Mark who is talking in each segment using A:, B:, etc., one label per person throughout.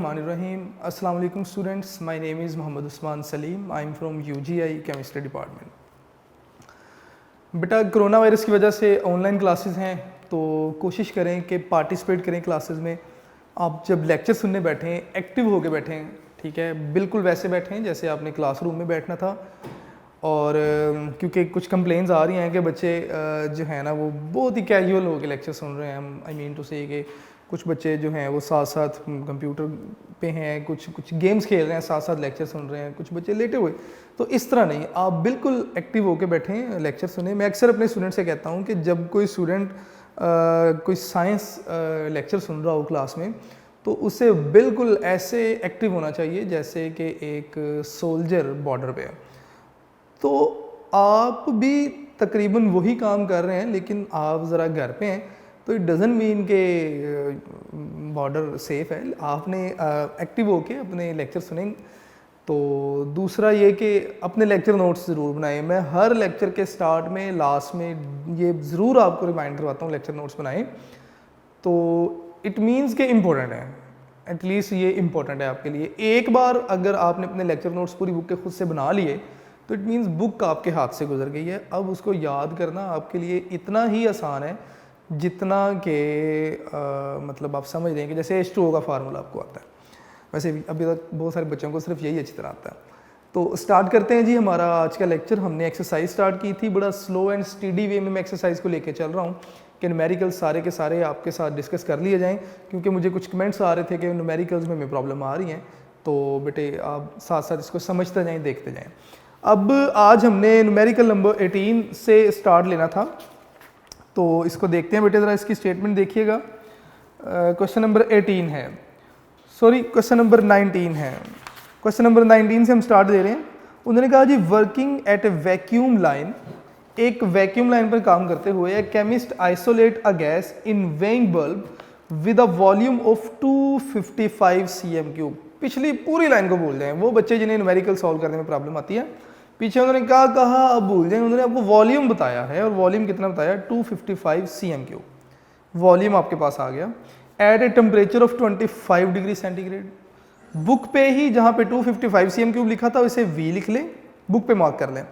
A: बिस्मिल्लाहिर्रहमानिर्रहीम। अस्सलाम वालेकुम students, my name is Mohammad Usman Saleem. I am from UGI chemistry department. बेटा, कोरोना वायरस की वजह से ऑनलाइन क्लासेस हैं, तो कोशिश करें कि पार्टिसिपेट करें क्लासेस में। आप जब लेक्चर सुनने बैठें, एक्टिव होकर बैठें, ठीक है, बिल्कुल वैसे बैठें जैसे आपने क्लासरूम में बैठना था। और क्योंकि कुछ कंप्लेंट्स आ रही हैं कि बच्चे जो है ना वो बहुत ही कैजुअल होकर लेक्चर सुन रहे हैं। आई मीन टू से कि कुछ बच्चे जो हैं वो साथ साथ कंप्यूटर पे हैं, कुछ गेम्स खेल रहे हैं, साथ साथ लेक्चर सुन रहे हैं, कुछ बच्चे लेटे हुए। तो इस तरह नहीं, आप बिल्कुल एक्टिव होकर बैठें, लेक्चर सुने। मैं अक्सर अपने स्टूडेंट से कहता हूँ कि जब कोई स्टूडेंट कोई साइंस लेक्चर सुन रहा हो क्लास में, तो उसे बिल्कुल ऐसे एक्टिव होना चाहिए जैसे कि एक सोल्जर बॉर्डर पे है। तो आप भी तकरीबन वही काम कर रहे हैं, लेकिन आप ज़रा घर पे हैं, तो इट डज़न मीन के बॉर्डर सेफ़ है। आपने एक्टिव होके अपने लेक्चर सुनेंगे। तो दूसरा ये कि अपने लेक्चर नोट्स ज़रूर बनाएं। मैं हर लेक्चर के स्टार्ट में, लास्ट में ये ज़रूर आपको रिमाइंड करवाता हूँ, लेक्चर नोट्स बनाएं। तो इट मीन्स के इम्पोर्टेंट है, एटलीस्ट ये इम्पोर्टेंट है आपके लिए। एक बार अगर आपने अपने लेक्चर नोट्स पूरी बुक के खुद से बना लिए, तो इट मीन्स बुक आपके हाथ से गुजर गई है। अब उसको याद करना आपके लिए इतना ही आसान है जितना कि मतलब आप समझ रहे हैं कि जैसे H2O का फार्मूला आपको आता है, वैसे अभी तक बहुत सारे बच्चों को सिर्फ यही अच्छी तरह आता है। तो स्टार्ट करते हैं जी हमारा आज का लेक्चर। हमने एक्सरसाइज स्टार्ट की थी, बड़ा स्लो एंड स्टीडी वे में मैं एक्सरसाइज को लेके चल रहा हूँ कि न्यूमेरिकल्स सारे के सारे आपके साथ डिस्कस कर लिए जाएँ, क्योंकि मुझे कुछ कमेंट्स आ रहे थे कि न्यूमेरिकल्स में प्रॉब्लम आ रही हैं। तो बेटे आप साथ साथ इसको समझते जाएँ, देखते जाएँ। अब आज हमने न्यूमेरिकल नंबर 18 से स्टार्ट लेना था, तो इसको देखते हैं बेटे। ज़रा इसकी स्टेटमेंट देखिएगा। क्वेश्चन नंबर 18 है, सॉरी क्वेश्चन नंबर 19 है। क्वेश्चन नंबर 19 से हम स्टार्ट दे रहे हैं। उन्होंने कहा जी, working at a vacuum line, एक वैक्यूम लाइन पर काम करते हुए a chemist isolate a gas in weighing bulb with a volume of 255 cm3। पिछली पूरी लाइन को भूल जाएं, वो बच्चे जिन्हें न्यूमेरिकल सॉल्व करने में प्रॉब्लम आती है। पीछे उन्होंने क्या कहा अब भूल जाएं। उन्होंने आपको वॉल्यूम बताया है, और वॉल्यूम कितना बताया, 255 cm3। वॉल्यूम आपके पास आ गया। At a temperature of 25 degree centigrade. Book पे ही जहाँ पे 255 cm3 लिखा था वैसे V लिख लें, बुक पे मार्क कर लें,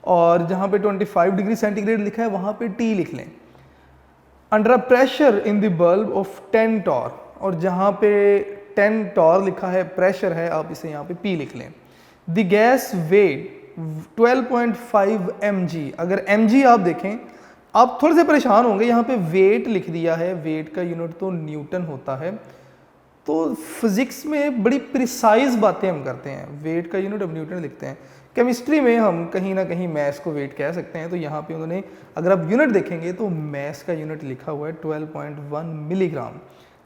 A: और जहाँ पे 25 डिग्री सेंटीग्रेड लिखा है वहाँ पे T लिख लें। Under a pressure in the bulb of 10 torr, और जहाँ पे 10 टॉर लिखा है प्रेशर है, आप इसे यहाँ पे P लिख लें। The gas weight 12.5 mg। अगर mg आप देखें, आप थोड़े से परेशान होंगे, यहाँ पे वेट लिख दिया है, वेट का यूनिट तो न्यूटन होता है। तो फिजिक्स में बड़ी प्रिसाइज बातें हम करते हैं, वेट का यूनिट हम न्यूटन लिखते हैं। केमिस्ट्री में हम कहीं ना कहीं मैथ्स को वेट कह सकते हैं। तो यहाँ पे उन्होंने, अगर आप यूनिट देखेंगे तो मैथ्स का यूनिट लिखा हुआ है 12.1 मिलीग्राम।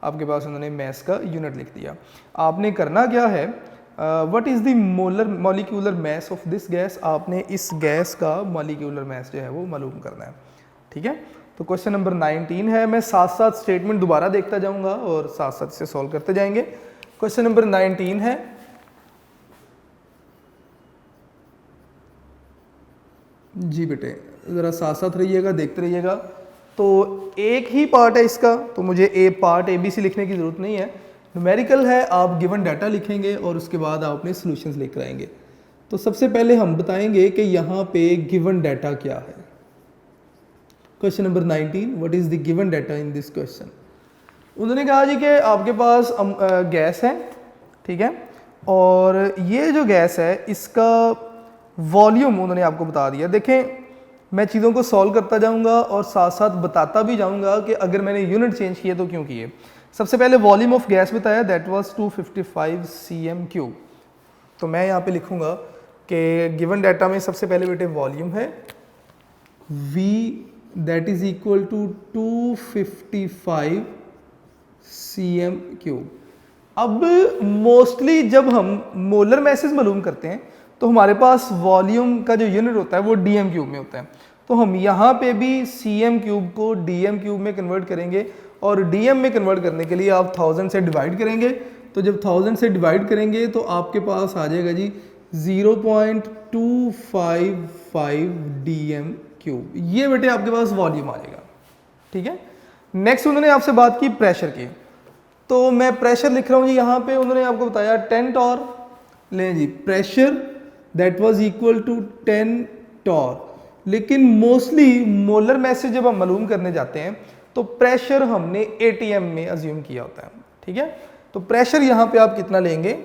A: आपके पास उन्होंने मैथ्स का यूनिट लिख दिया। आपने करना क्या है, what is the molecular mass of this gas, आपने इस गैस का मॉलिक्यूलर मास जो है वो मालूम करना है। ठीक है, तो क्वेश्चन नंबर 19 है। मैं साथ साथ स्टेटमेंट दोबारा देखता जाऊंगा और साथ साथ इसे सॉल्व करते जाएंगे। क्वेश्चन नंबर 19 है, जी बेटे ज़रा साथ साथ रहिएगा, देखते रहिएगा। तो एक ही पार्ट है इसका, तो मुझे पार्ट ABC लिखने की ज़रूरत नहीं है। न्यूमेरिकल है, आप गिवन डाटा लिखेंगे और उसके बाद आप अपने सॉल्यूशंस लेकर आएंगे। तो सबसे पहले हम बताएंगे कि यहाँ पे गिवन डाटा क्या है। Question number 19, what is the given data in this question. उन्होंने कहा जी कि आपके पास गैस है, ठीक है, और ये जो गैस है इसका वॉल्यूम उन्होंने आपको बता दिया। देखें, मैं चीज़ों को सॉल्व करता जाऊंगा और साथ साथ बताता भी जाऊंगा कि अगर मैंने यूनिट चेंज किए तो क्यों किए। सबसे पहले वॉल्यूम ऑफ गैस बताया, दैट वाज 255 cm3। तो मैं यहाँ पे लिखूंगा कि गिवन डाटा में सबसे पहले बेटे वॉल्यूम है V, that is equal to 255 cm3। अब मोस्टली जब हम मोलर मैसेज मालूम करते हैं तो हमारे पास वॉल्यूम का जो यूनिट होता है वो dm³ में होता है। तो हम यहाँ पे भी cm³ को dm³ में कन्वर्ट करेंगे, और dm में कन्वर्ट करने के लिए आप 1000 से डिवाइड करेंगे। तो जब 1000 से डिवाइड करेंगे तो आपके पास आ जाएगा जी 0.255 dm³। ये बेटे आपके पास वॉल्यूम आ जाएगा। ठीक है, नेक्स्ट उन्होंने आपसे बात की प्रेशर की। तो मैं प्रेशर लिख रहा हूँ जी यहाँ पे, उन्होंने आपको बताया 10 टॉर, लें जी pressure that was equal to 10 torr. लेकिन मोस्टली मोलर मैस से जब हम मालूम करने जाते हैं तो प्रेशर हमने एटीएम में अज्यूम किया होता है, ठीक है। तो प्रेशर यहाँ पे आप कितना लेंगे,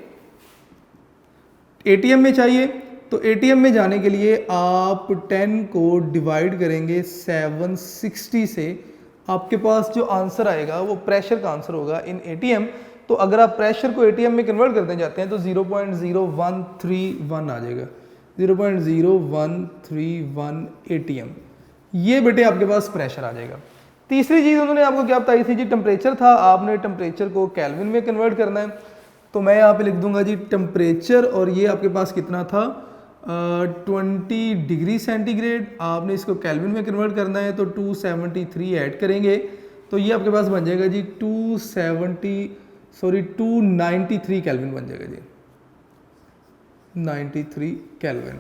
A: एटीएम में चाहिए, तो एटीएम में जाने के लिए आप 10 को डिवाइड करेंगे 760 से, आपके पास जो आंसर आएगा वो प्रेशर का आंसर होगा इन एटीएम। तो अगर आप प्रेशर को एटीएम में कन्वर्ट करने जाते हैं तो 0.0131 आ जाएगा, 0.0131 एटीएम। ये बेटे आपके पास प्रेशर आ जाएगा। तीसरी चीज़ उन्होंने आपको क्या बताई थी जी, टेम्परेचर था, आपने टेम्परेचर को केल्विन में कन्वर्ट करना है। तो मैं यहाँ पे लिख दूंगा जी टेम्परेचर, और ये आपके पास कितना था 20 डिग्री सेंटीग्रेड, आपने इसको केल्विन में कन्वर्ट करना है तो 273 ऐड करेंगे तो ये आपके पास बन जाएगा जी 293 केल्विन बन जाएगा जी, 93 केल्विन,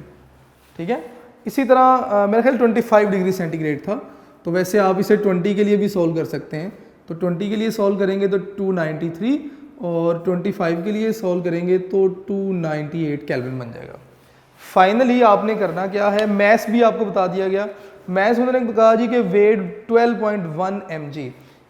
A: ठीक है। इसी तरह मेरा ख्याल 25 डिग्री सेंटीग्रेड था, तो वैसे आप इसे 20 के लिए भी सॉल्व कर सकते हैं। तो 20 के लिए सॉल्व करेंगे तो 293, और 25 के लिए सॉल्व करेंगे तो 298 केल्विन बन जाएगा। फाइनली आपने करना क्या है, मैस भी आपको बता दिया गया। मैस उन्होंने कहा जी कि वेट 12.1 mg,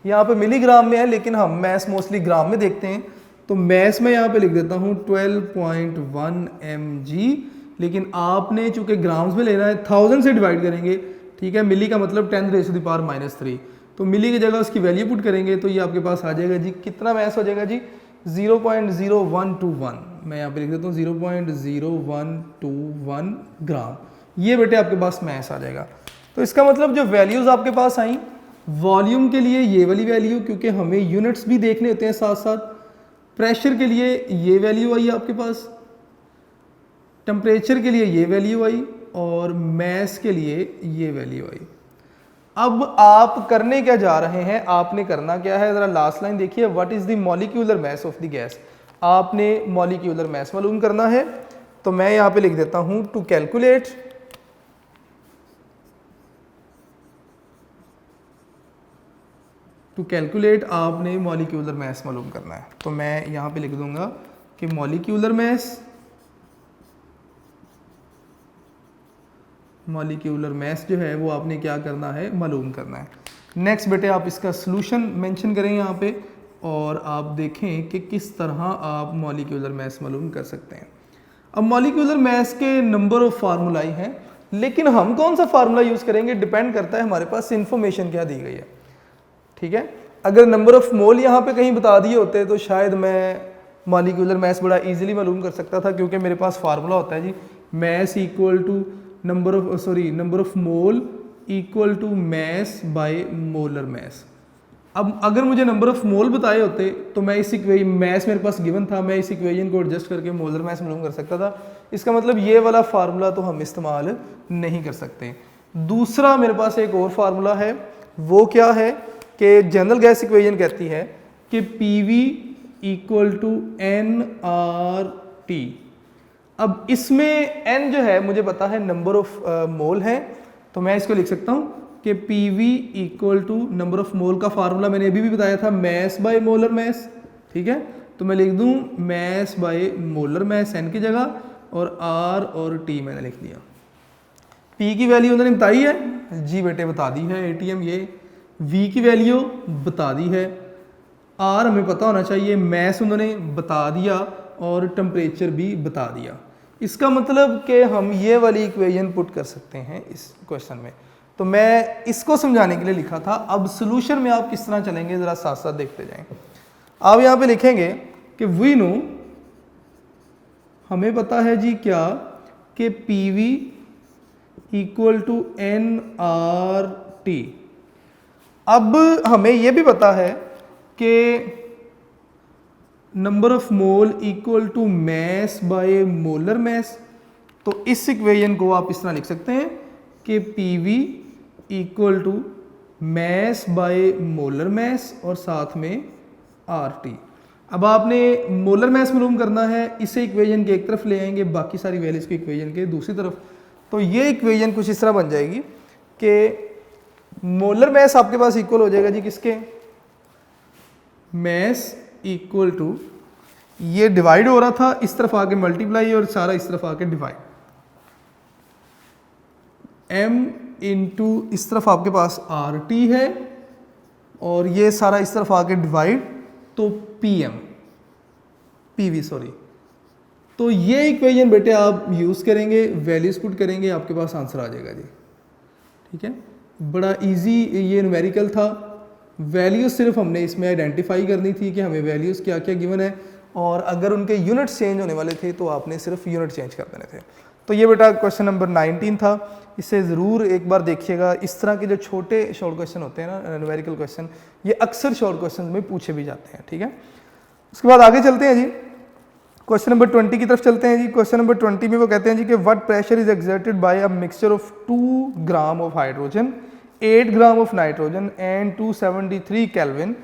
A: यहाँ पे मिलीग्राम में है लेकिन हम मैस मोस्टली ग्राम में देखते हैं, तो मैस में यहाँ पे लिख देता हूँ 12.1 mg, लेकिन आपने चूंकि ग्राम्स में लेना है 1000 से डिवाइड करेंगे, ठीक है। मिली का मतलब 10⁻⁻3, तो मिली की जगह उसकी वैल्यू पुट करेंगे तो ये आपके पास आ जाएगा जी, कितना मैस हो जाएगा जी 0.0121, मैं यहाँ पे लिख देता हूँ 0.0121 ग्राम। ये बेटे आपके पास मैस आ जाएगा। तो इसका मतलब जो वैल्यूज़ आपके पास आई, वॉल्यूम के लिए ये वाली वैल्यू, क्योंकि हमें यूनिट्स भी देखने होते हैं साथ साथ, प्रेशर के लिए ये वैल्यू आई आपके पास, टेम्परेचर के लिए ये वैल्यू आई, और मैस के लिए ये वैल्यू आई। अब आप करने क्या जा रहे हैं, आपने करना क्या है, जरा लास्ट लाइन देखिए, what is the molecular mass of the gas. आपने मॉलिक्यूलर मैस मालूम करना है, तो मैं यहां पे लिख देता हूं टू कैलकुलेट आपने मॉलिक्यूलर मैस मालूम करना है। तो मैं यहां पे लिख दूंगा कि मॉलिक्यूलर मैस जो है वो आपने क्या करना है, मालूम करना है। नेक्स्ट बेटे आप इसका सॉल्यूशन मेंशन करें यहाँ पे, और आप देखें कि किस तरह आप मॉलिक्यूलर मैस मालूम कर सकते हैं। अब मॉलिक्यूलर मैस के नंबर ऑफ फार्मूलाई हैं, लेकिन हम कौन सा फार्मूला यूज़ करेंगे डिपेंड करता है हमारे पास इन्फॉर्मेशन क्या दी गई है, ठीक है। अगर नंबर ऑफ मोल यहाँ पे कहीं बता दिए होते तो शायद मैं मॉलिक्यूलर मैस बड़ा इजीली मालूम कर सकता था, क्योंकि मेरे पास फार्मूला होता है जी mass equal to number of mole equal to mass by molar mass. अब अगर मुझे नंबर ऑफ मोल बताए होते तो मैं इस इक्वेशन, मैस मेरे पास गिवन था, मैं इस इक्वेशन को एडजस्ट करके मोलर मैस मालूम कर सकता था। इसका मतलब ये वाला फार्मूला तो हम इस्तेमाल नहीं कर सकते। दूसरा मेरे पास एक और फार्मूला है, वो क्या है कि जनरल गैस इक्वेशन कहती है कि PV इक्वल टू nRT। अब इसमें n जो है मुझे पता है नंबर ऑफ मोल है, तो मैं इसको लिख सकता हूँ कि PV equal to number of mole का फार्मूला मैंने अभी भी बताया था मैस बाय मोलर मैस, ठीक है। तो मैं लिख दूँ mess by molar mess n की जगह, और R और T मैंने लिख दिया। P की वैल्यू उन्होंने बताई है जी बेटे, बता दी है ATM, ये V की वैल्यू बता दी है, R हमें पता होना चाहिए, मैस उन्होंने बता दिया, और टेम्परेचर भी बता दिया। इसका मतलब कि हम ये वाली इक्वेशन पुट कर सकते हैं इस क्वेश्चन में। तो मैं इसको समझाने के लिए लिखा था। अब सोल्यूशन में आप किस तरह चलेंगे ज़रा साथ साथ देखते जाएं। आप यहाँ पे लिखेंगे कि वी नो, हमें पता है जी क्या, कि PV इक्वल टू nRT। अब हमें यह भी पता है कि number of mole equal to mass by molar mass. तो इस इक्वेशन को आप इस तरह लिख सकते हैं कि PV equal to mass by molar mass और साथ में RT। अब आपने मोलर मैस मालूम करना है, इसे इक्वेशन के एक तरफ ले आएंगे, बाकी सारी वैल्यूज को इक्वेशन के दूसरी तरफ। तो ये इक्वेशन कुछ इस तरह बन जाएगी कि मोलर मैस आपके पास इक्वल हो जाएगा जी किसके, मैस इक्वल टू, ये डिवाइड हो रहा था, इस तरफ आके मल्टीप्लाई और सारा इस तरफ आके डिवाइड, m इंटू इस तरफ आपके पास आर टी है और ये सारा इस तरफ आके डिवाइड, तो pm pv सॉरी। तो ये इक्वेशन बेटे आप यूज़ करेंगे, वैल्यूज पुट करेंगे, आपके पास आंसर आ जाएगा जी। ठीक है, बड़ा इजी ये न्यूमेरिकल था। वैल्यूज सिर्फ हमने इसमें आइडेंटिफाई करनी थी कि हमें वैल्यूज क्या क्या गिवन है, और अगर उनके यूनिट्स चेंज होने वाले थे तो आपने सिर्फ यूनिट चेंज कर देने थे। तो ये बेटा क्वेश्चन नंबर 19 था, इसे ज़रूर एक बार देखिएगा। इस तरह के जो छोटे शॉर्ट क्वेश्चन होते हैं ना, न्यूमेरिकल क्वेश्चन, ये अक्सर शॉर्ट क्वेश्चन में पूछे भी जाते हैं। ठीक है, उसके बाद आगे चलते हैं जी, क्वेश्चन नंबर 20 की तरफ चलते हैं जी। क्वेश्चन नंबर 20 में वो कहते हैं जी कि what pressure is exerted by a mixture of 2 gram of hydrogen, 8 gram of nitrogen and 273 kelvin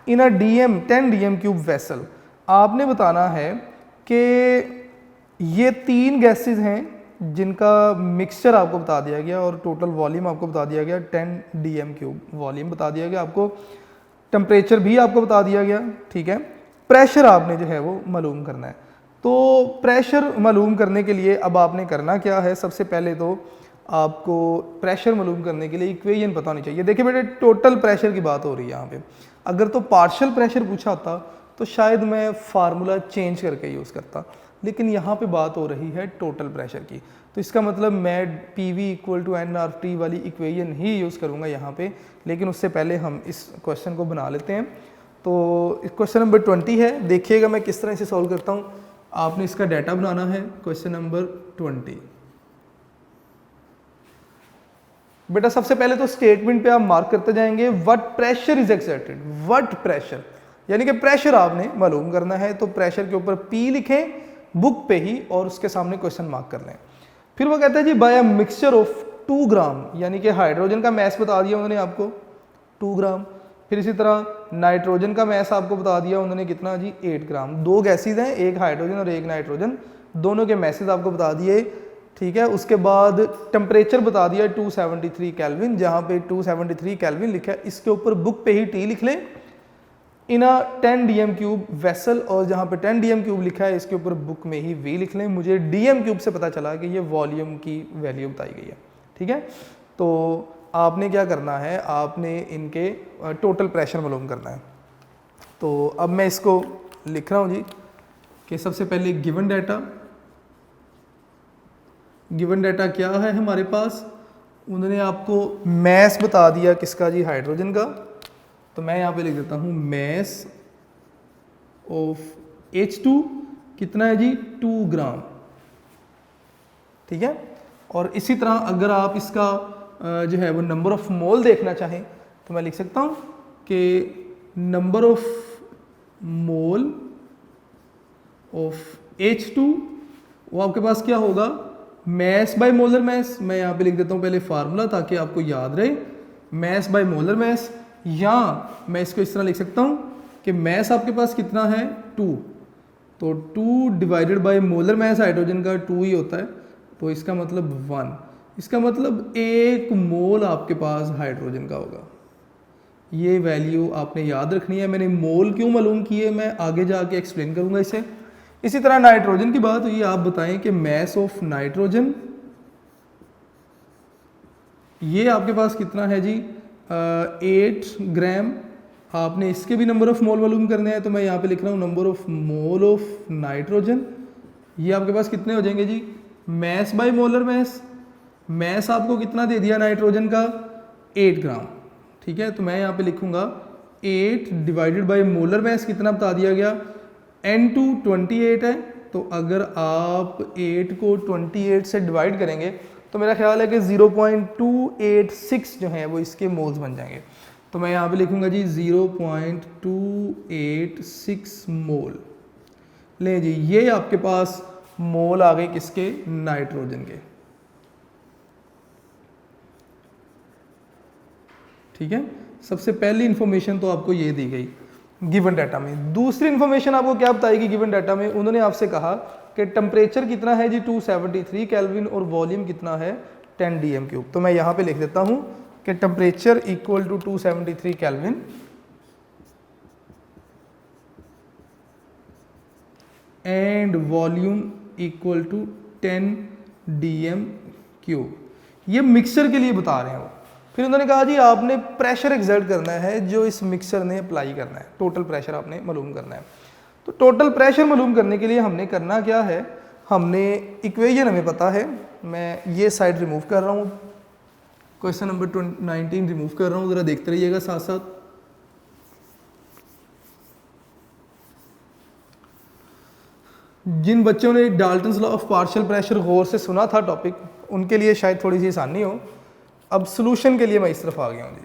A: in a DM 10 DM cube vessel. आपने बताना है कि ये 3 गैसेस हैं जिनका मिक्सचर आपको बता दिया गया और टोटल वॉल्यूम आपको बता दिया गया 10 डीएम क्यूब वॉल्यूम बता दिया गया आपको, टेम्परेचर भी आपको बता दिया गया। ठीक है, प्रेशर आपने जो है वो मालूम करना है। तो प्रेशर मालूम करने के लिए अब आपने करना क्या है, सबसे पहले तो आपको प्रेशर मालूम करने के लिए इक्वेशन पता होनी चाहिए। देखिए बेटे, टोटल प्रेशर की बात हो रही है यहाँ पे। अगर तो पार्शियल प्रेशर पूछा होता तो शायद मैं फार्मूला चेंज करके यूज़ करता, लेकिन यहाँ पे बात हो रही है टोटल प्रेशर की। तो इसका मतलब मैं PV इक्वल टू nRT वाली इक्वेशन ही यूज़ करूँगा यहाँ पे। लेकिन उससे पहले हम इस क्वेश्चन को बना लेते हैं। तो क्वेश्चन नंबर 20 है, देखिएगा मैं किस तरह से सॉल्व करता हूँ। आपने इसका डाटा बनाना है। क्वेश्चन नंबर 20 बेटा, सबसे पहले तो स्टेटमेंट पे आप मार्क करते जाएंगे what pressure is exerted. What pressure यानी कि प्रेशर आपने मालूम करना है, तो प्रेशर के ऊपर P लिखें बुक पे ही और उसके सामने क्वेश्चन मार्क कर लें। फिर वो कहता है जी बाय अ मिक्सचर ऑफ 2 ग्राम, यानी कि हाइड्रोजन का मैस बता दिया उन्होंने आपको 2 ग्राम। फिर इसी तरह नाइट्रोजन का मैस आपको बता दिया उन्होंने कितना जी 8 ग्राम। 2 गैसेज हैं, एक हाइड्रोजन और एक नाइट्रोजन, दोनों के मैसेज आपको बता दिए। ठीक है, उसके बाद टेम्परेचर बता दिया 273 केल्विन, जहाँ पे 273 केल्विन लिखा है इसके ऊपर बुक पे ही T लिख लें इन अ 10 डीएम क्यूब वेसल, और जहाँ पे 10 डीएम क्यूब लिखा है इसके ऊपर बुक में ही V लिख लें। मुझे डीएम क्यूब से पता चला कि ये वॉल्यूम की वैल्यू बताई गई है। ठीक है, तो आपने क्या करना है, आपने इनके टोटल प्रेशर मालूम करना है। तो अब मैं इसको लिख रहा हूँ जी कि सबसे पहले गिवन डाटा क्या है हमारे पास। उन्होंने आपको मैस बता दिया किसका जी, हाइड्रोजन का। तो मैं यहाँ पे लिख देता हूँ मैस ऑफ H2 कितना है जी 2 ग्राम। ठीक है, और इसी तरह अगर आप इसका जो है वो नंबर ऑफ मोल देखना चाहें तो मैं लिख सकता हूँ कि number of mole of H2 वो आपके पास क्या होगा, मैस बाय मोलर मैस। मैं यहाँ पे लिख देता हूँ पहले फार्मूला ताकि आपको याद रहे, मैस बाय मोलर मैस। या मैं इसको इस तरह लिख सकता हूँ कि मैस आपके पास कितना है 2, तो 2 divided by molar mess hydrogen का 2 ही होता है, तो इसका मतलब 1। इसका मतलब 1 मोल आपके पास हाइड्रोजन का होगा। ये वैल्यू आपने याद रखनी है। मैंने मोल क्यों मालूम किए मैं आगे जाके एक्सप्लेन करूँगा इसे। इसी तरह नाइट्रोजन की बात हुई, आप बताएं कि मैस ऑफ नाइट्रोजन ये आपके पास कितना है जी 8 ग्राम। आपने इसके भी नंबर ऑफ मोल मालूम करने हैं, तो मैं यहाँ पे लिख रहा हूँ number of mole of nitrogen. ये आपके पास कितने हो जाएंगे जी, mass by molar mass. Mass आपको कितना दे दिया नाइट्रोजन का 8 ग्राम। ठीक है, तो मैं यहाँ पे लिखूँगा 8 डिवाइडेड बाय मोलर मैस कितना बता दिया गया, N2 28 है। तो अगर आप 8 को 28 से डिवाइड करेंगे तो मेरा ख्याल है कि 0.286 जो है वो इसके मोल्स बन जाएंगे। तो मैं यहाँ पे लिखूँगा जी 0.286 मोल। ले जी, ये आपके पास मोल आ गए किसके, नाइट्रोजन के। ठीक है, सबसे पहली इंफॉर्मेशन तो आपको ये दी गई गिवन डाटा में। दूसरी इंफॉर्मेशन आपको क्या बताएगी गिवन डाटा में, उन्होंने आपसे कहा कि टेम्परेचर कितना है जी 273 केल्विन और वॉल्यूम कितना है 10 डीएम क्यूब। तो मैं यहाँ पे लिख देता हूँ कि temperature equal to 273 kelvin and volume equal to 10 dm³। ये मिक्सचर के लिए बता रहे हैं वो। फिर उन्होंने कहा जी आपने प्रेशर एक्सर्ट करना है जो इस मिक्सचर ने अप्लाई करना है, टोटल प्रेशर आपने मालूम करना है। तो टोटल प्रेशर मालूम करने के लिए हमने करना क्या है, हमने इक्वेशन हमें पता है, मैं ये साइड रिमूव कर रहा हूँ, क्वेश्चन नंबर 19 रिमूव कर रहा हूँ, ज़रा देखते रहिएगा साथ साथ। जिन बच्चों ने Dalton's law of partial pressure गौर से सुना था टॉपिक, उनके लिए शायद थोड़ी सी आसानी हो। अब सॉल्यूशन के लिए मैं इस तरफ आ गया हूँ जी।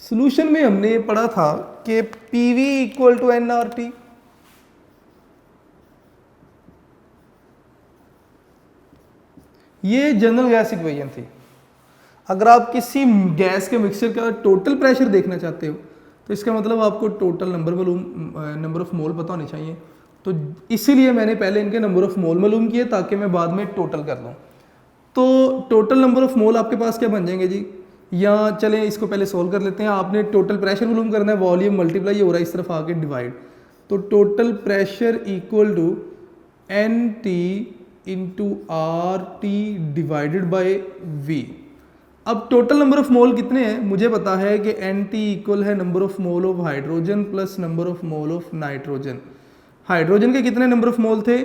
A: सॉल्यूशन में हमने पढ़ा था कि PV इक्वल टू nRT। ये जनरल गैस इक्वेशन थी। अगर आप किसी गैस के मिक्सचर का टोटल प्रेशर देखना चाहते हो तो इसका मतलब आपको टोटल नंबर ऑफ मोल पता होने चाहिए। तो इसीलिए मैंने पहले इनके नंबर ऑफ मोल मालूम किए ताकि मैं बाद में टोटल कर लूँ। तो टोटल नंबर ऑफ मोल आपके पास क्या बन जाएंगे जी, या चलें इसको पहले सोल्व कर लेते हैं। आपने टोटल प्रेशर मालूम करना है, वॉल्यूम मल्टीप्लाई हो रहा है इस तरफ आके डिवाइड, तो total pressure equal to NT into RT divided by V। अब टोटल नंबर ऑफ मोल कितने हैं मुझे पता है कि NT इक्वल है number of mole of hydrogen plus number of mole of nitrogen. Hydrogen के कितने नंबर ऑफ मोल थे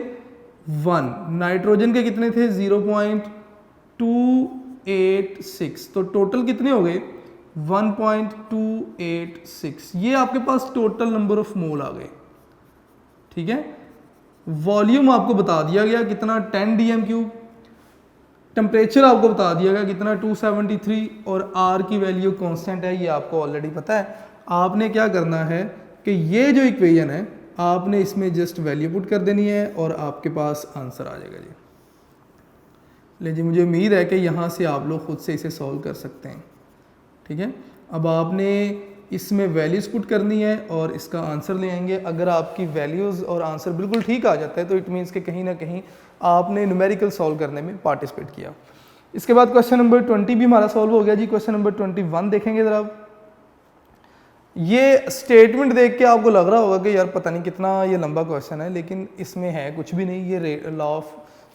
A: 1, नाइट्रोजन के कितने थे 0.286, तो टोटल कितने हो गए 1.286। ये आपके पास टोटल नंबर ऑफ मोल आ गए, ठीक है। वॉल्यूम आपको बता दिया गया कितना 10 dm³, टेम्परेचर आपको बता दिया गया कितना 273, और R की वैल्यू कांस्टेंट है, ये आपको ऑलरेडी पता है। आपने क्या करना है कि ये जो इक्वेशन है आपने इसमें जस्ट वैल्यू पुट कर देनी है और आपके पास आंसर आ जाएगा जी। ले जी, मुझे उम्मीद है कि यहाँ से आप लोग खुद से इसे सॉल्व कर सकते हैं, ठीक है। अब आपने इसमें वैल्यूज़ पुट करनी है और इसका आंसर ले आएंगे। अगर आपकी वैल्यूज़ और आंसर बिल्कुल ठीक आ जाता है तो इट मीन्स कि कहीं ना कहीं आपने न्यूमेरिकल सॉल्व करने में पार्टिसिपेट किया। इसके बाद क्वेश्चन नंबर 20 भी हमारा सॉल्व हो गया जी। क्वेश्चन नंबर 21 देखेंगे ज़रा। ये स्टेटमेंट देख के आपको लग रहा होगा कि यार पता नहीं कितना ये लंबा क्वेश्चन है, लेकिन इसमें है कुछ भी नहीं। ये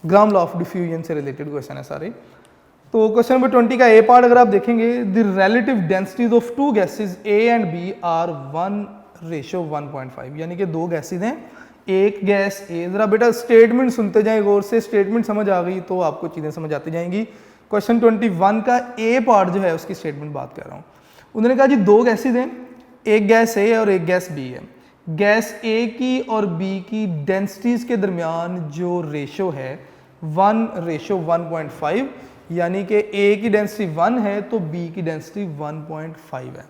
A: ग्राम लॉ ऑफ डिफ्यूजन से रिलेटेड क्वेश्चन है सारे। तो क्वेश्चन नंबर 20 का ए पार्ट अगर आप देखेंगे, the relative densities of two gases A and B are 1:1.5, यानी कि दो गैसेज हैं, एक गैस A। जरा बेटा स्टेटमेंट सुनते जाएं गौर से, स्टेटमेंट समझ आ गई तो आपको चीज़ें समझ आती जाएंगी। क्वेश्चन 21 का ए पार्ट जो है उसकी स्टेटमेंट बात कर रहा हूँ। उन्होंने कहा जी दो गैसेज हैं, एक गैस A और एक गैस B है। गैस A की और B की डेंसिटीज के दरमियान जो रेशो है 1:1.5, यानी कि A की डेंसिटी 1 है तो B की डेंसिटी 1.5 है।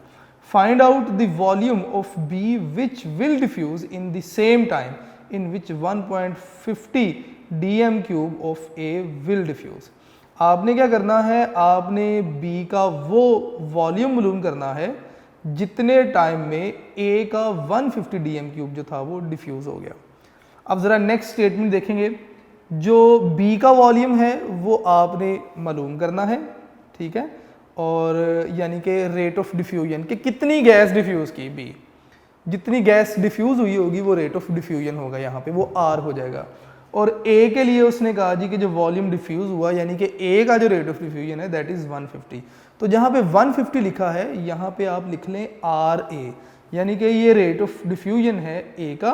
A: Find out the volume of B which will diffuse in the same time in which 1.50 dm³ of A will diffuse. आपने क्या करना है, आपने B का वो वॉल्यूम मालूम करना है जितने टाइम में A का 150 dm³ जो था वो डिफ्यूज हो गया। अब ज़रा नेक्स्ट स्टेटमेंट देखेंगे। जो B का वॉल्यूम है वो आपने मालूम करना है, ठीक है, और यानी कि रेट ऑफ डिफ्यूजन कि कितनी गैस डिफ्यूज़ की B, जितनी गैस डिफ्यूज़ हुई होगी वो रेट ऑफ डिफ्यूजन होगा, यहाँ पे वो R हो जाएगा। और A के लिए उसने कहा जी कि जो वॉल्यूम डिफ्यूज़ हुआ यानी कि A का जो रेट ऑफ डिफ्यूजन है दैट इज़ 150। तो जहाँ पे 150 लिखा है यहाँ पे आप लिख लें RA, यानी कि ये रेट ऑफ डिफ्यूजन है A का,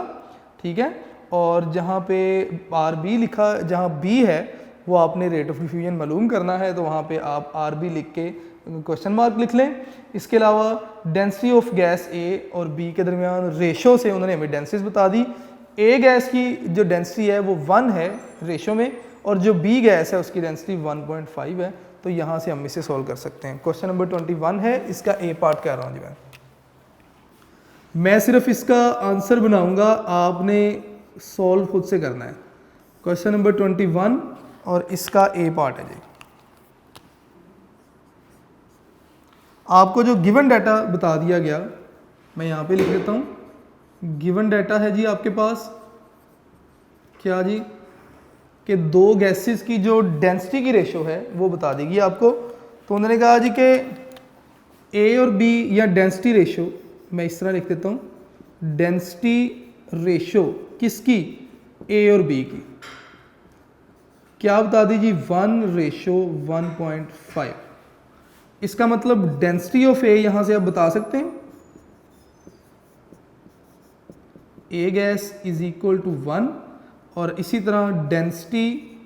A: ठीक है। और जहाँ पे RB लिखा, जहाँ B है वो आपने रेट ऑफ डिफ्यूजन मालूम करना है, तो वहाँ पे आप RB लिख के क्वेश्चन मार्क लिख लें। इसके अलावा डेंसिटी ऑफ गैस A और B के दरमियान रेशो से उन्होंने हमें डेंसिटीज बता दी। A गैस की जो डेंसिटी है वो 1 है रेशो में, और जो B गैस है उसकी डेंसिटी 1.5 है। तो यहाँ से हम इसे सॉल्व कर सकते हैं। क्वेश्चन नंबर 21 है, इसका A पार्ट कह रहा हूँ जी मैं सिर्फ इसका आंसर बनाऊँगा, आपने सॉल्व खुद से करना है। क्वेश्चन नंबर 21 और इसका ए पार्ट है जी। आपको जो गिवन डाटा बता दिया गया, मैं यहाँ पे लिख देता हूँ। गिवन डाटा है जी आपके पास क्या जी, कि दो गैसेस की जो डेंसिटी की रेशो है वो बता देगी आपको। तो उन्होंने कहा जी कि ए और बी या डेंसिटी रेशो, मैं इस तरह लिख देता हूँ, डेंसिटी रेशो किसकी, ए और बी की, क्या बता दीजिए 1:1.5। इसका मतलब डेंसिटी ऑफ ए यहां से आप बता सकते हैं A gas is equal to 1, और इसी तरह density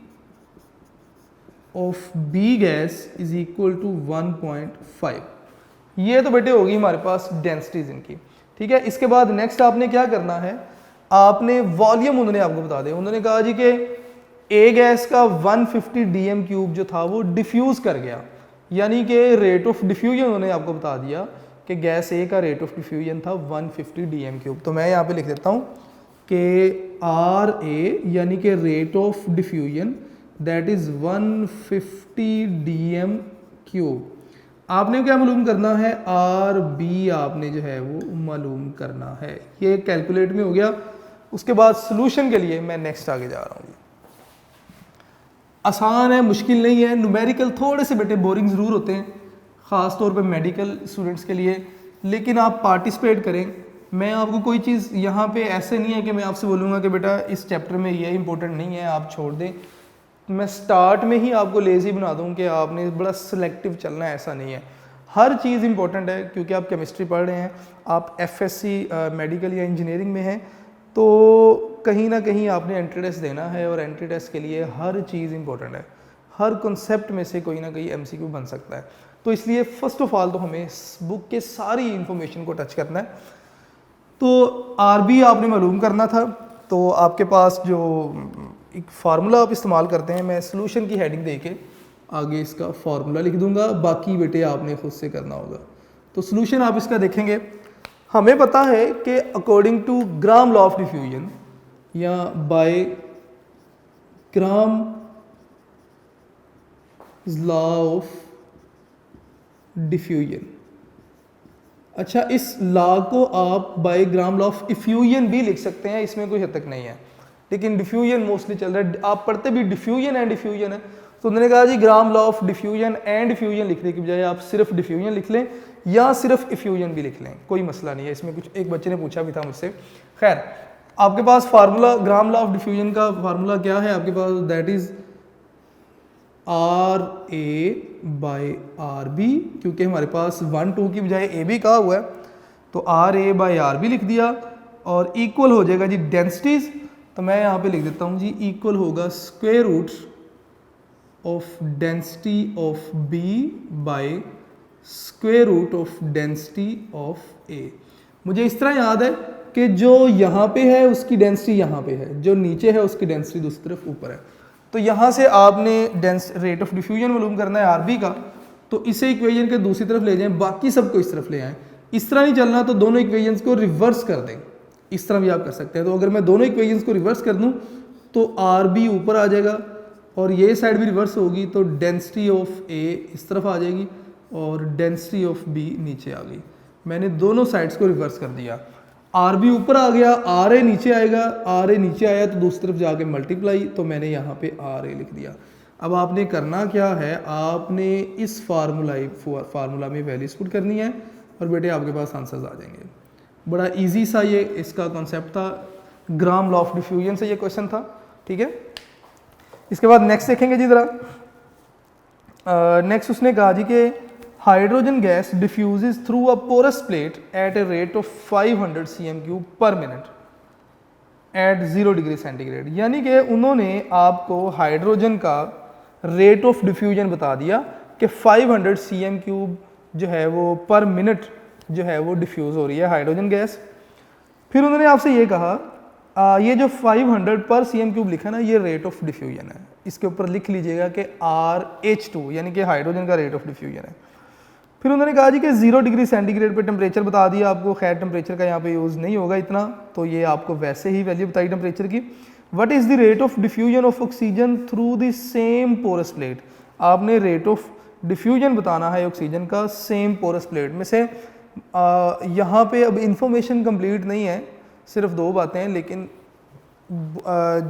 A: of B gas is equal to 1.5। ये तो बेटे होगी हमारे पास डेंसिटीज इनकी, ठीक है। इसके बाद नेक्स्ट आपने क्या करना है, आपने वॉल्यूम उन्होंने आपको बता दिया। उन्होंने कहा जी कि ए गैस का 150 dm³ जो था वो डिफ्यूज कर गया, यानी कि रेट ऑफ डिफ्यूजन उन्होंने आपको बता दिया कि गैस ए का रेट ऑफ डिफ्यूजन था 150 dm³। तो मैं यहाँ पे लिख देता हूँ कि आर ए यानी कि rate of diffusion that is 150 dm³। आपने क्या मालूम करना है, आर बी आपने जो है वो मालूम करना है। ये कैलकुलेट में हो गया। उसके बाद सोल्यूशन के लिए मैं नेक्स्ट आगे जा रहा हूँ। आसान है, मुश्किल नहीं है। न्यूमेरिकल थोड़े से बेटे बोरिंग ज़रूर होते हैं, ख़ास तौर पे मेडिकल स्टूडेंट्स के लिए, लेकिन आप पार्टिसिपेट करें। मैं आपको कोई चीज़ यहाँ पे ऐसे नहीं है कि मैं आपसे बोलूँगा कि बेटा इस चैप्टर में ये इंपॉर्टेंट नहीं है, आप छोड़ दें। मैं स्टार्ट में ही आपको लेज़ी बना दूँ कि आपने बड़ा सिलेक्टिव चलना है, ऐसा नहीं है। हर चीज़ इंपॉर्टेंट है, क्योंकि आप केमिस्ट्री पढ़ रहे हैं, आप एफएससी मेडिकल या इंजीनियरिंग में हैं, तो कहीं ना कहीं आपने एंट्री टेस्ट देना है, और एंट्री टेस्ट के लिए हर चीज़ इंपॉर्टेंट है। हर कॉन्सेप्ट में से कोई ना कोई एमसीक्यू बन सकता है। तो इसलिए फ़र्स्ट ऑफ ऑल तो हमें इस बुक के सारी इंफॉर्मेशन को टच करना है। तो आरबी आपने मालूम करना था, तो आपके पास जो एक फार्मूला आप इस्तेमाल करते हैं, मैं सोल्यूशन की हेडिंग दे के आगे इसका फार्मूला लिख दूंगा, बाकी बेटे आपने खुद से करना होगा। तो सोल्यूशन आप इसका देखेंगे। हमें पता है कि according to Graham law of diffusion या by Graham law of diffusion, अच्छा इस लॉ को आप by Graham law of effusion भी लिख सकते हैं, इसमें कोई हद तक नहीं है, लेकिन डिफ्यूजन मोस्टली चल रहा है। आप पढ़ते भी डिफ्यूजन एंड डिफ्यूजन है, तो उन्होंने कहा जी Graham law of diffusion and diffusion लिखने की बजाय आप सिर्फ डिफ्यूजन लिख लें या सिर्फ इफ्यूजन भी लिख लें, कोई मसला नहीं है इसमें। कुछ एक बच्चे ने पूछा भी था मुझसे। खैर, आपके पास formula Graham law of diffusion का फार्मूला क्या है आपके पास, that is R A by are B, क्योंकि हमारे पास 1 2 की बजाय ए बी कहा हुआ है, तो r A by are B लिख दिया, और इक्वल हो जाएगा जी डेंसिटीज। तो मैं यहाँ पे लिख देता हूँ जी, इक्वल होगा square root of density of B by square root of density of A. मुझे इस तरह याद है कि जो यहाँ पे है उसकी डेंसिटी यहाँ पे है, जो नीचे है उसकी डेंसिटी दूसरी तरफ ऊपर है। तो यहाँ से आपने रेट ऑफ डिफ्यूजन मालूम करना है आरबी का, तो इसे इक्वेशन के दूसरी तरफ ले जाएं, बाकी सबको इस तरफ ले आएँ। इस तरह नहीं चलना तो दोनों इक्वेशंस को रिवर्स कर दें, इस तरह भी आप कर सकते हैं। तो अगर मैं दोनों इक्वेशंस को रिवर्स कर दूं तो आर बी ऊपर आ जाएगा और ये साइड भी रिवर्स होगी, तो डेंसिटी ऑफ ए इस तरफ आ जाएगी और डेंसिटी ऑफ बी नीचे आ गई। मैंने दोनों साइड्स को रिवर्स कर दिया। आर बी ऊपर आ गया, आर ए नीचे आएगा, आर ए नीचे आया तो दूसरी तरफ जाके मल्टीप्लाई, तो मैंने यहाँ पे आर ए लिख दिया। अब आपने करना क्या है, आपने इस फार्मूला में वैल्यूज पुट करनी है और बेटे आपके पास आंसर्स आ जाएंगे। बड़ा इजी सा ये इसका कॉन्सेप्ट था, ग्राम लॉ ऑफ डिफ्यूजन से ये क्वेश्चन था, ठीक है। इसके बाद नेक्स्ट देखेंगे जी जरा। नेक्स्ट उसने कहा जी कि hydrogen gas diffuses through a porous plate at a rate of 500 cm³ पर मिनट एट 0 डिग्री सेंटीग्रेड। यानी कि उन्होंने आपको हाइड्रोजन का रेट ऑफ डिफ्यूजन बता दिया कि 500 cm³ जो है वो पर मिनट जो है वो डिफ्यूज़ हो रही है हाइड्रोजन गैस। फिर उन्होंने आपसे ये कहा ये जो 500 पर cm³ लिखा ना, ये रेट ऑफ डिफ्यूजन है। इसके ऊपर लिख लीजिएगा कि RH2 यानी कि हाइड्रोजन का रेट ऑफ डिफ्यूजन है। फिर उन्होंने कहा जी कि 0 डिग्री सेंटीग्रेड पे टेम्परेचर बता दिया आपको। खैर टेम्परेचर का यहाँ पे यूज़ नहीं होगा इतना, तो ये आपको वैसे ही वैल्यू बताई टेम्परेचर की। What is the rate of diffusion of oxygen through the same porous plate. आपने रेट ऑफ डिफ्यूजन बताना है ऑक्सीजन का सेम पोरस प्लेट में से। यहाँ पे अब इंफॉर्मेशन कंप्लीट नहीं है, सिर्फ 2 बातें हैं, लेकिन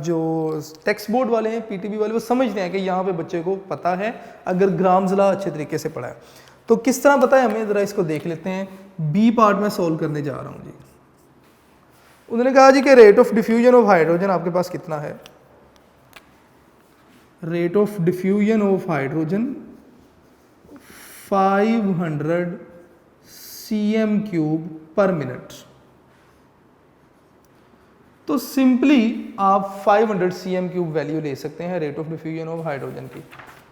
A: जो टेक्स्ट बोर्ड वाले हैं पीटीबी वाले वो समझते हैं कि यहाँ पे बच्चे को पता है अगर ग्रामजला अच्छे तरीके से पढ़ा है। तो किस तरह पता है हमें, ज़रा इसको देख लेते हैं। बी पार्ट में सॉल्व करने जा रहा हूँ जी। उन्होंने कहा जी कि rate of diffusion of hydrogen आपके पास कितना है, rate of diffusion of hydrogen 500 cm³ पर मिनट। तो सिंपली आप 500 cm³ वैल्यू ले सकते हैं rate of diffusion of hydrogen की,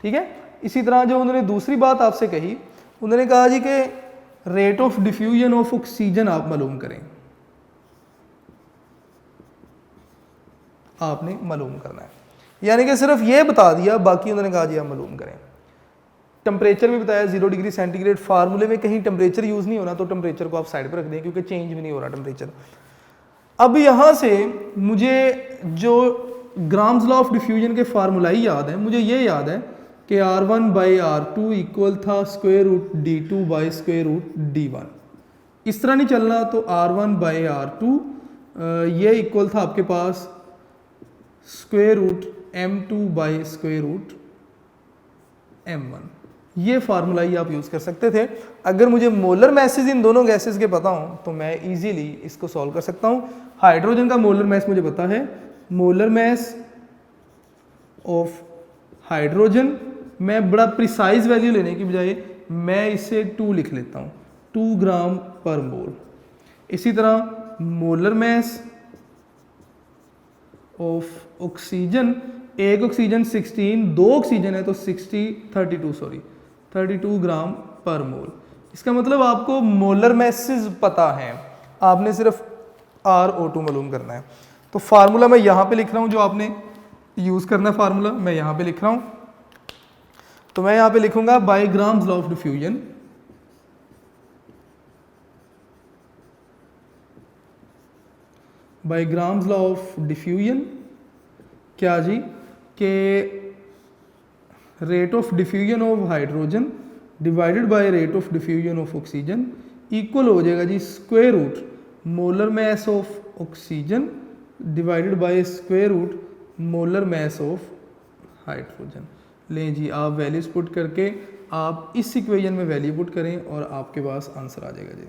A: ठीक है। इसी तरह जो उन्होंने दूसरी बात आपसे कही, उन्होंने कहा जी कि rate of diffusion of oxygen आप मालूम करें, आपने मालूम करना है, यानी कि सिर्फ ये बता दिया, बाकी उन्होंने कहा जी आप मालूम करें। टेम्परेचर भी बताया 0 डिग्री सेंटीग्रेड, फार्मूले में कहीं टेम्परेचर यूज़ नहीं होना, तो टेम्परेचर को आप साइड पर रख दें क्योंकि चेंज भी नहीं हो रहा टेम्परेचर। अब यहाँ से मुझे जो ग्राम्स लॉ ऑफ डिफ्यूजन के फार्मूला ही याद है, मुझे ये याद है कि R1/R2 इक्वल था √D2/√D1। इस तरह नहीं चलना, तो R1/R2 ये इक्वल था आपके पास √M2/√M1। ये फार्मूला ही आप यूज़ कर सकते थे। अगर मुझे मोलर मैसेज इन दोनों गैसेस के पता हों तो मैं इजीली इसको सॉल्व कर सकता हूँ। हाइड्रोजन का मोलर मैस मुझे पता है, मोलर मैस ऑफ हाइड्रोजन, मैं बड़ा प्रिसाइज वैल्यू लेने की बजाय मैं इसे 2 लिख लेता हूँ, 2 ग्राम पर मोल। इसी तरह मोलर मैस ऑफ ऑक्सीजन, एक ऑक्सीजन 16, 2 ऑक्सीजन है तो 32 ग्राम पर मोल। इसका मतलब आपको मोलर मैसेज पता है, आपने सिर्फ RO2 मालूम करना है। तो फार्मूला मैं यहाँ पे लिख रहा हूँ, जो आपने यूज़ करना है फार्मूला मैं यहाँ पे लिख रहा हूँ। तो मैं यहाँ पे लिखूंगा by Graham's law of diffusion, by Graham's law of diffusion क्या जी, के rate of diffusion of hydrogen divided by rate of diffusion of oxygen equal हो जाएगा जी square root molar mass of oxygen divided by square root molar mass of hydrogen. लें जी, आप values put करके आप इस इक्वेशन में वैल्यू पुट करें और आपके पास आंसर आ जाएगा जी।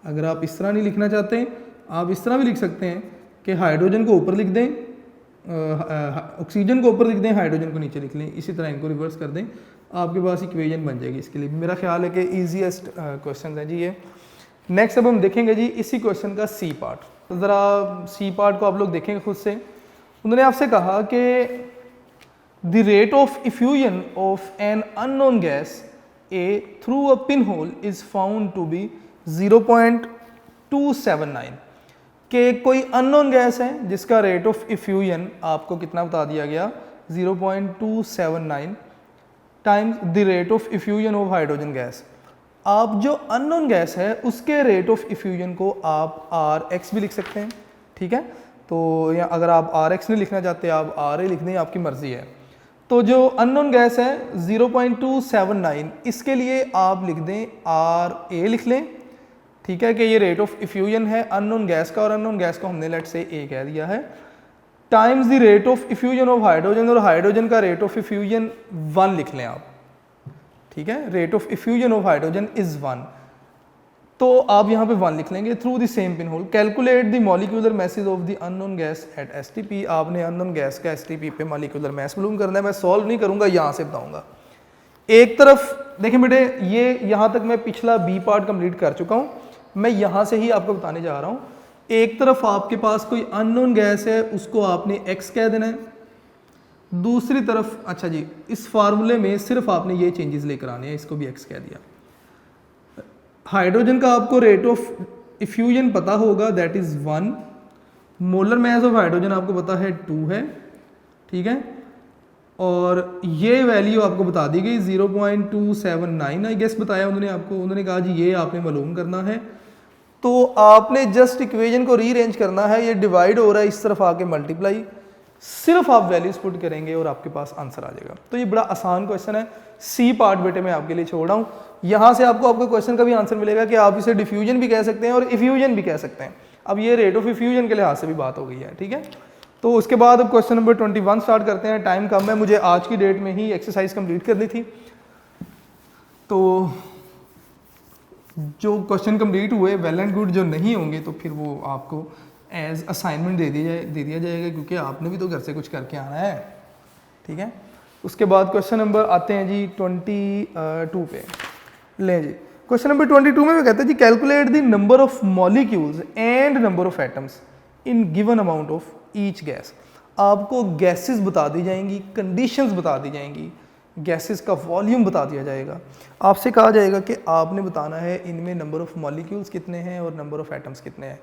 A: अगर आप इस तरह नहीं लिखना चाहते, आप इस तरह भी लिख सकते हैं कि हाइड्रोजन को ऊपर लिख दें, ऑक्सीजन को ऊपर लिख दें, हाइड्रोजन को नीचे लिख लें, इसी तरह इनको रिवर्स कर दें, आपके पास इक्वेशन बन जाएगी। इसके लिए मेरा ख्याल है कि ईजीएस्ट क्वेश्चन है जी ये। नेक्स्ट अब हम देखेंगे जी इसी क्वेश्चन का सी पार्ट। तो ज़रा सी पार्ट को आप लोग देखेंगे खुद से। उन्होंने आपसे कहा कि the rate of effusion of an unknown gas A through a pin hole is found to be 0.279, कि कोई अननोन गैस है जिसका रेट ऑफ इफ्यूजन आपको कितना बता दिया गया 0.279 times the rate of effusion of hydrogen gas. आप जो अननोन गैस है उसके रेट ऑफ इफ्यूजन को आप Rx भी लिख सकते हैं, ठीक है। तो या अगर आप Rx नहीं लिखना चाहते आप Ra लिख दें, आपकी मर्जी है। तो जो अननोन गैस है 0.279, इसके लिए आप लिख दें Ra लिख लें, ठीक है, कि ये रेट ऑफ इफ्यूजन है अननोन गैस का, और अननोन गैस को हमने लेट से A कह दिया है, times the rate of effusion of hydrogen, और हाइड्रोजन का रेट ऑफ इफ्यूजन 1 लिख लें आप, ठीक है। Rate of effusion of hydrogen is 1, तो आप यहाँ पे 1 लिख लेंगे। Through the same pin hole calculate the molecular message of the unknown gas at STP। आपने अननोन गैस का STP पे मॉलिक्यूलर मैस मालूम करना है। मैं सॉल्व नहीं करूंगा, यहाँ से बताऊंगा। एक तरफ देखें बेटे, ये यहाँ तक मैं पिछला B पार्ट कंप्लीट कर चुका हूँ, मैं यहाँ से ही आपको बताने जा रहा हूँ। एक तरफ आपके पास कोई अननोन गैस है, उसको आपने X कह देना है। दूसरी तरफ अच्छा जी, इस फार्मूले में सिर्फ आपने ये चेंजेस लेकर आने हैं, इसको भी X कह दिया। हाइड्रोजन का आपको रेट ऑफ इफ्यूजन पता होगा, that is 1। Molar mass of hydrogen आपको पता है 2 है, ठीक है। और ये वैल्यू आपको बता दी गई 0.279 आई गेस बताया उन्होंने आपको। उन्होंने कहा जी ये आपने मालूम करना है, तो आपने जस्ट इक्वेशन को रीअरेंज करना है। ये डिवाइड हो रहा है, इस तरफ आके मल्टीप्लाई, सिर्फ आप वैल्यूज पुट करेंगे और आपके पास आंसर आ जाएगा। तो ये बड़ा आसान क्वेश्चन है। सी पार्ट बेटे मैं आपके लिए छोड़ रहा हूँ। यहाँ से आपको आपके क्वेश्चन का भी आंसर मिलेगा कि आप इसे डिफ्यूजन भी कह सकते हैं और इफ्यूजन भी कह सकते हैं। अब ये रेट ऑफ इफ्यूजन के लिहाज से भी बात हो गई है, ठीक है। तो उसके बाद अब क्वेश्चन नंबर 21 स्टार्ट करते हैं। टाइम कम है, मुझे आज की डेट में ही एक्सरसाइज कंप्लीट करनी थी। तो जो क्वेश्चन कंप्लीट हुए वेल एंड गुड, जो नहीं होंगे तो फिर वो आपको एज असाइनमेंट दे दिया जाएगा, क्योंकि आपने भी तो घर से कुछ करके आना है, ठीक है। उसके बाद क्वेश्चन नंबर आते हैं जी 22 पे। लें जी, क्वेश्चन नंबर 22 में वो कहते हैं जी calculate the number of molecules and number of atoms in given amount of each gas. आपको गैसेस बता दी जाएंगी, कंडीशंस बता दी जाएंगी, गैसेस का वॉल्यूम बता दिया जाएगा। आपसे कहा जाएगा कि आपने बताना है इनमें नंबर ऑफ मॉलिक्यूल्स कितने हैं और नंबर ऑफ एटम्स कितने हैं।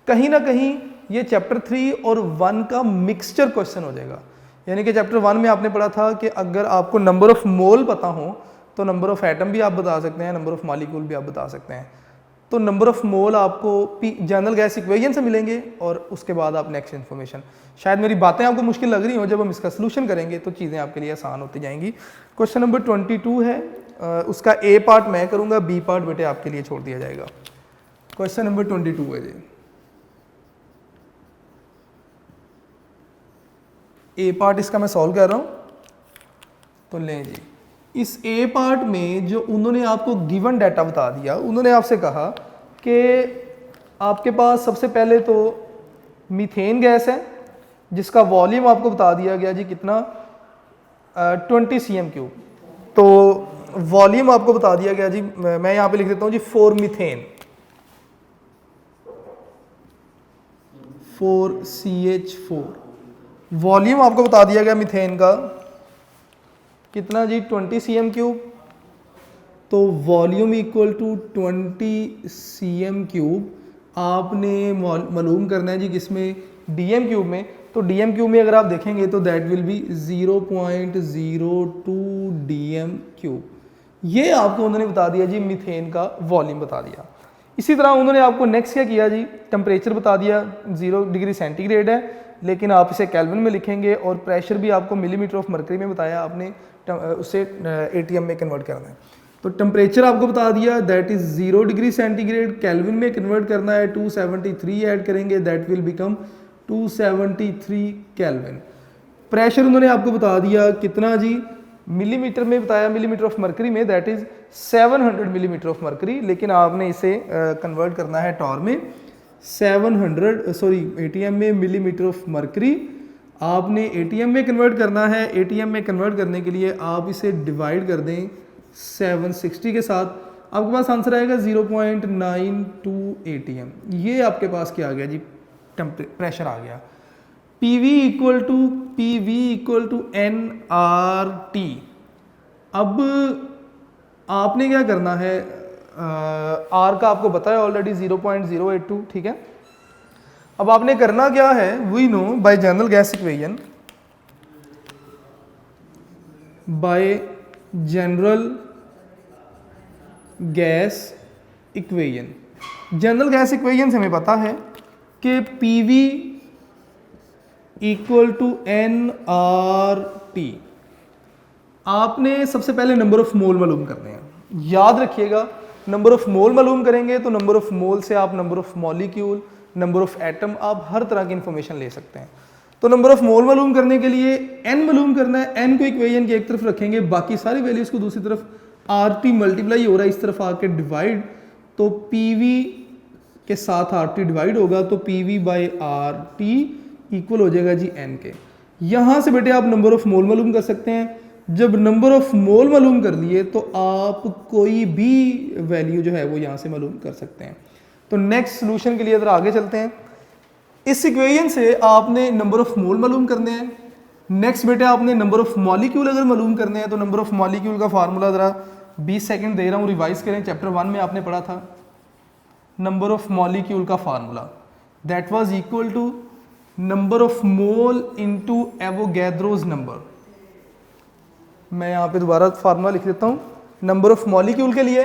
A: कहीं ना कहीं ये चैप्टर 3 और 1 का मिक्सचर क्वेश्चन हो जाएगा। यानी कि चैप्टर 1 में आपने पढ़ा था कि अगर आपको नंबर ऑफ मोल पता हो तो नंबर ऑफ एटम भी आप बता सकते हैं, नंबर ऑफ मॉलिक्यूल भी आप बता सकते हैं। तो नंबर ऑफ मोल आपको जनरल गैस इक्वेशन से मिलेंगे और उसके बाद आप नेक्स्ट इन्फॉर्मेशन। शायद मेरी बातें आपको मुश्किल लग रही हो, जब हम इसका सोल्यूशन करेंगे तो चीज़ें आपके लिए आसान होती जाएंगी। क्वेश्चन नंबर 22 है, उसका ए पार्ट मैं करूँगा, बी पार्ट बेटे आपके लिए छोड़ दिया जाएगा। क्वेश्चन नंबर 22 है जी, ए पार्ट इसका मैं सॉल्व कर रहा हूँ। तो लें जी, इस ए पार्ट में जो उन्होंने आपको गिवन डाटा बता दिया, उन्होंने आपसे कहा कि आपके पास सबसे पहले तो मीथेन गैस है जिसका वॉल्यूम आपको बता दिया गया जी कितना 20 cm3। तो वॉल्यूम आपको बता दिया गया जी, मैं यहाँ पे लिख देता हूँ जी 4 मीथेन, 4CH4। वॉल्यूम आपको बता दिया गया मीथेन का कितना जी 20 cm3। तो वॉल्यूम इक्वल टू 20 cm3 आपने मालूम करना है जी किसमें, dm³ में। तो dm³ में अगर आप देखेंगे तो दैट विल बी 0.02 dm³। ये आपको उन्होंने बता दिया जी, मीथेन का वॉल्यूम बता दिया। इसी तरह उन्होंने आपको नेक्स्ट क्या किया जी, टेम्परेचर बता दिया 0 डिग्री सेंटीग्रेड है, लेकिन आप इसे केल्विन में लिखेंगे, और प्रेशर भी आपको मिलीमीटर ऑफ मरकरी में बताया, आपने उसे एटीएम में कन्वर्ट करना है। तो टेम्परेचर आपको बता दिया that is 0 degree centigrade, kelvin में कन्वर्ट करना है 273 ऐड करेंगे, that will become 273 kelvin. Pressure उन्होंने आपको बता दिया कितना जी, मिलीमीटर में बताया, मिलीमीटर ऑफ मरकरी में, that is 700 millimetre of mercury, लेकिन आपने इसे कन्वर्ट करना है टॉर में, 700 एटीएम में मिलीमीटर ऑफ मरकरी आपने एटीएम में कन्वर्ट करना है। एटीएम में कन्वर्ट करने के लिए आप इसे डिवाइड कर दें 760 के साथ, आपके पास आंसर आएगा 0.92 एटीएम। ये आपके पास क्या आ गया जी, प्रेशर आ गया। PV equal to nRT। अब आपने क्या करना है, R का आपको पता है ऑलरेडी 0.082, ठीक है। अब आपने करना क्या है, we know by general gas equation, by general gas equation, general gas equation से हमें पता है कि PV इक्वल टू nRT। आपने सबसे पहले नंबर ऑफ मोल मालूम करने हैं, याद रखिएगा। नंबर ऑफ मोल मालूम करेंगे तो नंबर ऑफ मोल से आप number of molecule, number of atom, आप हर तरह की इंफॉर्मेशन ले सकते हैं। तो नंबर ऑफ मोल मालूम करने के लिए n मालूम करना है, n को इक्वेशन की एक तरफ रखेंगे, बाकी सारी वैल्यूज को दूसरी तरफ, RT मल्टीप्लाई हो रहा है इस तरफ आके डिवाइड, तो PV के साथ RT डिवाइड होगा, तो PV बाई RT इक्वल हो जाएगा जी n के। यहाँ से बेटे आप नंबर ऑफ मोल मालूम कर सकते हैं। जब नंबर ऑफ मोल मालूम कर लिए तो आप कोई भी वैल्यू जो है वो यहाँ से मालूम कर सकते हैं। तो नेक्स्ट सोल्यूशन के लिए अगर आगे चलते हैं, इस इक्वेशन से आपने नंबर ऑफ मोल मालूम करने हैं। नेक्स्ट बेटे आपने नंबर ऑफ मॉलिक्यूल अगर मालूम करने हैं, तो नंबर ऑफ मॉलिक्यूल का फार्मूला ज़रा 20 सेकंड दे रहा हूँ, रिवाइज करें। चैप्टर 1 में आपने पढ़ा था नंबर ऑफ मॉलिक्यूल का formula, that was equal to number of mole into Avogadro's number. मैं यहाँ पे दोबारा फार्मूला लिख देता हूँ। नंबर ऑफ मॉलिक्यूल के लिए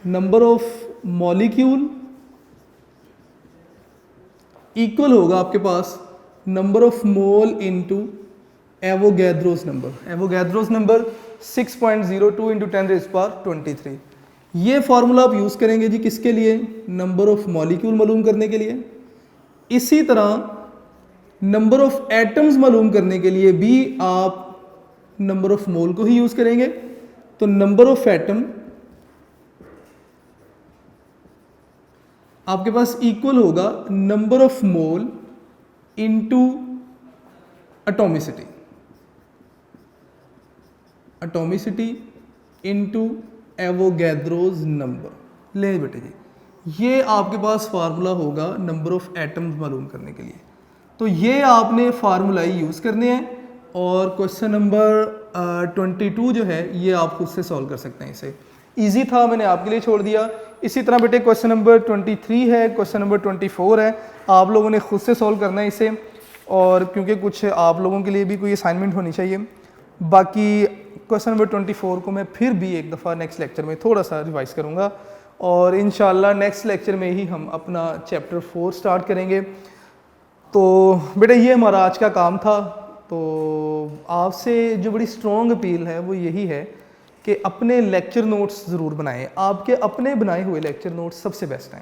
A: नंबर ऑफ मॉलिक्यूल इक्वल होगा आपके पास number of mole into Avogadro's number. Avogadro's number 6.02 into 10⁻23। ये फार्मूला आप यूज करेंगे जी किसके लिए, नंबर ऑफ मॉलिक्यूल मालूम करने के लिए। इसी तरह नंबर ऑफ एटम्स मालूम करने के लिए भी आप नंबर ऑफ मोल को ही यूज करेंगे। तो नंबर ऑफ एटम आपके पास इक्वल होगा number of mole into atomicity, atomicity into Avogadro's number. ले बेटे जी, ये आपके पास फार्मूला होगा नंबर ऑफ एटम्स मालूम करने के लिए। तो ये आपने फार्मूला यूज़ करने हैं और क्वेश्चन नंबर 22 जो है ये आप खुद से सॉल्व कर सकते हैं। इसे इजी था, मैंने आपके लिए छोड़ दिया। इसी तरह बेटे क्वेश्चन नंबर 23 है, क्वेश्चन नंबर 24 है, आप लोगों ने खुद से सॉल्व करना है इसे, और क्योंकि कुछ आप लोगों के लिए भी कोई असाइनमेंट होनी चाहिए। बाकी क्वेश्चन नंबर 24 को मैं फिर भी एक दफ़ा नेक्स्ट लेक्चर में थोड़ा सा रिवाइज करूँगा और इंशाल्लाह नेक्स्ट लेक्चर में ही हम अपना चैप्टर 4 स्टार्ट करेंगे। तो बेटा ये हमारा आज का काम था। तो आपसे जो बड़ी स्ट्रॉन्ग अपील है वो यही है कि अपने लेक्चर नोट्स ज़रूर बनाएं। आपके अपने बनाए हुए लेक्चर नोट्स सबसे बेस्ट हैं,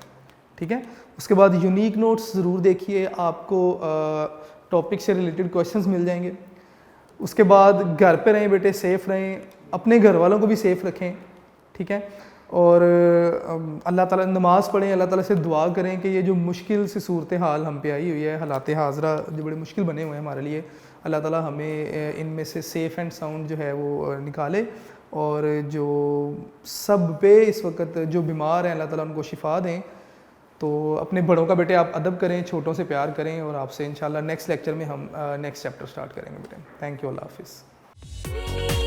A: ठीक है। उसके बाद यूनिक नोट्स ज़रूर देखिए, आपको टॉपिक से रिलेटेड क्वेश्चंस मिल जाएंगे। उसके बाद घर पे रहें बेटे, सेफ़ रहें, अपने घर वालों को भी सेफ़ रखें, ठीक है। और अल्लाह ताला नमाज़ पढ़ें, अल्लाह ताला से दुआ करें कि ये जो मुश्किल सी सूरत हाल हम पे आई हुई है, हालात हाज़रा जो बड़े मुश्किल बने हुए हैं हमारे लिए, अल्लाह ताला हमें इनमें से सेफ़ एंड साउंड जो है वो निकाले। और जो सब पे इस वक्त जो बीमार हैं, अल्लाह ताला उनको शिफा दें। तो अपने बड़ों का बेटे आप अदब करें, छोटों से प्यार करें, और आपसे इंशाल्लाह नेक्स्ट लेक्चर में हम नेक्स्ट चैप्टर स्टार्ट करेंगे बेटे। थैंक यू, अल्लाह हाफिज़।